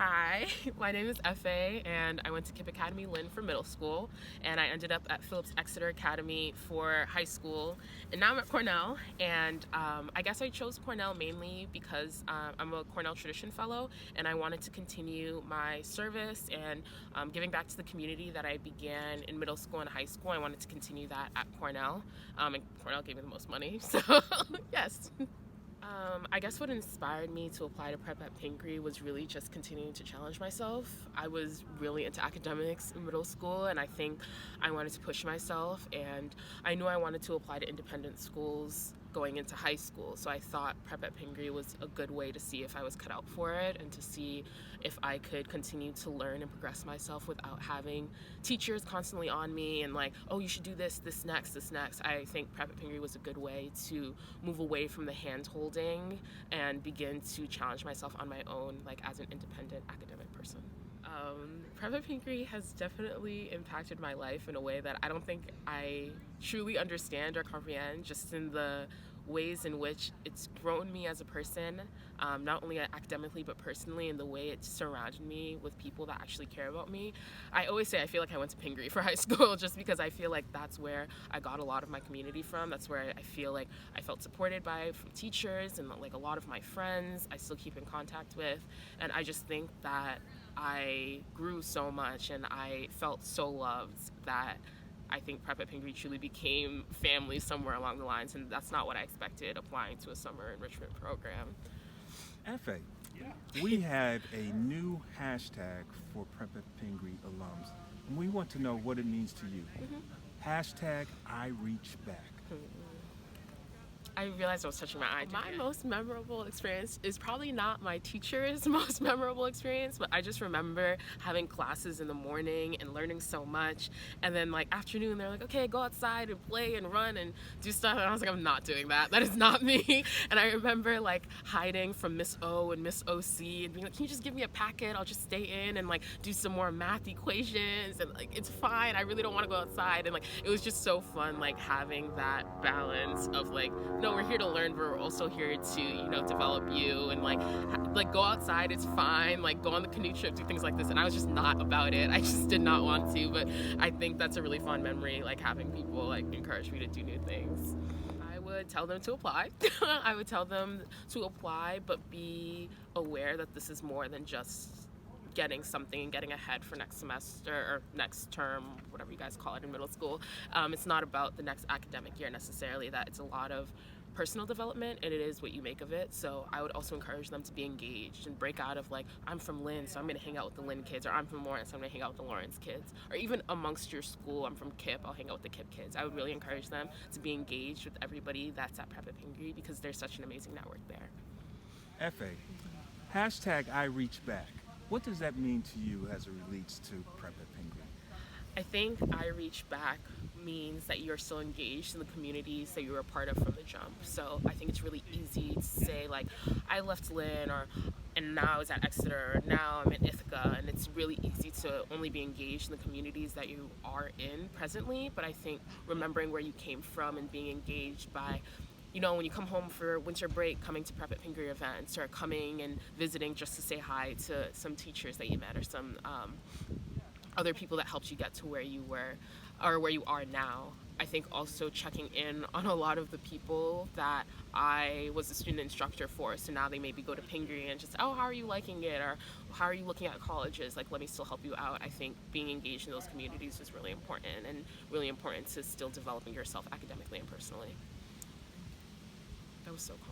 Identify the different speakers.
Speaker 1: Hi, my name is Efe, and I went to KIPP Academy Lynn for middle school, and I ended up at Phillips Exeter Academy for high school, and now I'm at Cornell. And I guess I chose Cornell mainly because I'm a Cornell Tradition Fellow, and I wanted to continue my service and giving back to the community that I began in middle school and high school. I wanted to continue that at Cornell, and Cornell gave me the most money, so yes. I guess what inspired me to apply to Prep at Pingree was really just continuing to challenge myself. I was really into academics in middle school, and I think I wanted to push myself, and I knew I wanted to apply to independent schools going into high school, so I thought Prep at Pingree was a good way to see if I was cut out for it and to see if I could continue to learn and progress myself without having teachers constantly on me and like, oh, you should do this next. I think Prep at Pingree was a good way to move away from the hand-holding and begin to challenge myself on my own, like as an independent academic person. Prep at Pingree has definitely impacted my life in a way that I don't think I truly understand or comprehend, just in the ways in which it's grown me as a person, not only academically but personally, in the way it's surrounded me with people that actually care about me. I always say I feel like I went to Pingree for high school just because I feel like that's where I got a lot of my community from. That's where I feel like I felt supported from teachers and like a lot of my friends I still keep in contact with, and I just think that I grew so much and I felt so loved that I think Prep at Pingree truly became family somewhere along the lines, and that's not what I expected applying to a summer enrichment program.
Speaker 2: Efe, we have a new hashtag for Prep at Pingree alums, and we want to know what it means to you. Hashtag I reach back.
Speaker 1: I realized I was touching my eye. My most memorable experience is probably not my teacher's most memorable experience, but I just remember having classes in the morning and learning so much, and then like afternoon they're like, okay, go outside and play and run and do stuff, and I was like, I'm not doing that. That is not me. And I remember like hiding from Miss O and Miss OC and being like, can you just give me a packet? I'll just stay in and like do some more math equations, and like it's fine. I really don't want to go outside. And like it was just so fun, like having that balance of like, no, we're here to learn, but we're also here to, develop you, and like go outside, it's fine, like go on the canoe trip, do things like this. And I was just not about it. I just did not want to, but I think that's a really fun memory, like having people like encourage me to do new things. I would tell them to apply. I would tell them to apply, but be aware that this is more than just getting something and getting ahead for next semester or next term, whatever you guys call it in middle school. It's not about the next academic year necessarily, that it's a lot of personal development, and it is what you make of it. So I would also encourage them to be engaged and break out of like, I'm from Lynn, so I'm going to hang out with the Lynn kids, or I'm from Lawrence, so I'm going to hang out with the Lawrence kids, or even amongst your school, I'm from KIPP, I'll hang out with the KIPP kids. I would really encourage them to be engaged with everybody that's at Prep at Pingree, because there's such an amazing network there.
Speaker 2: Efe, hashtag I reach back. What does that mean to you as it relates to Prep at Pingree?
Speaker 1: I think I reach back means that you're still engaged in the communities that you were a part of from the jump. So I think it's really easy to say like, I left Lynn, and now I was at Exeter, or now I'm in Ithaca, and it's really easy to only be engaged in the communities that you are in presently. But I think remembering where you came from and being engaged by, when you come home for winter break, coming to Prep at Pingree events, or coming and visiting just to say hi to some teachers that you met, or some other people that helped you get to where you were or where you are now. I think also checking in on a lot of the people that I was a student instructor for, so now they maybe go to Pingree and just, oh, how are you liking it, or how are you looking at colleges, like let me still help you out. I think being engaged in those communities is really important, and really important to still developing yourself academically and personally. That was so cool.